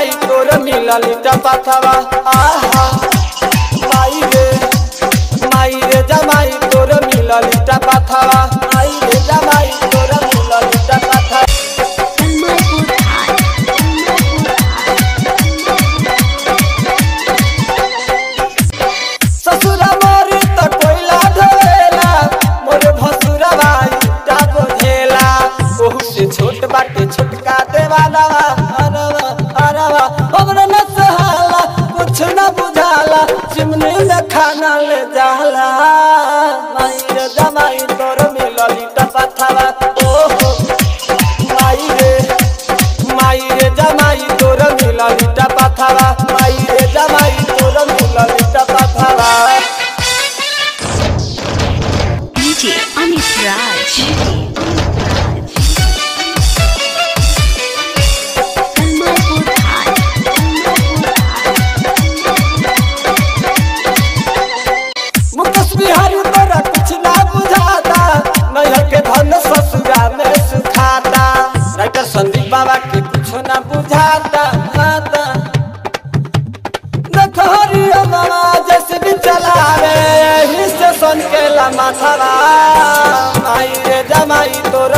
जमाई तोर मिलल टपथवा आहा माई रे जमाई तोर मिलल टपथवा माई रे जमाई तोर मिलल टपथवा ससुरा मोरी त कोइला ढोला मोरे भसुरवा ईटा बोझेला ओहु से छोट बाटे छोटका देवाला अरवा अरवा हमरा न सहाला कुछ न बुझाला चिमनी में खाना ले जाला माई रे जमाई तोर मिलल टपथवा ओहो माई रे जमाई तोर मिलल टपथवा माई रे जमाई तोर मिलल टपथवा DJ Amit Raj Mukesh Bihari तोरा कुछ ना बुझाता नैहर के धन ससुरा में सुखाता राइटर संदीप बाबा के कुछ ना बुझाता देखो हरिया मामा जैसे भी चलावे हिस्से सन के ला माथवा माई रे जमाई तोर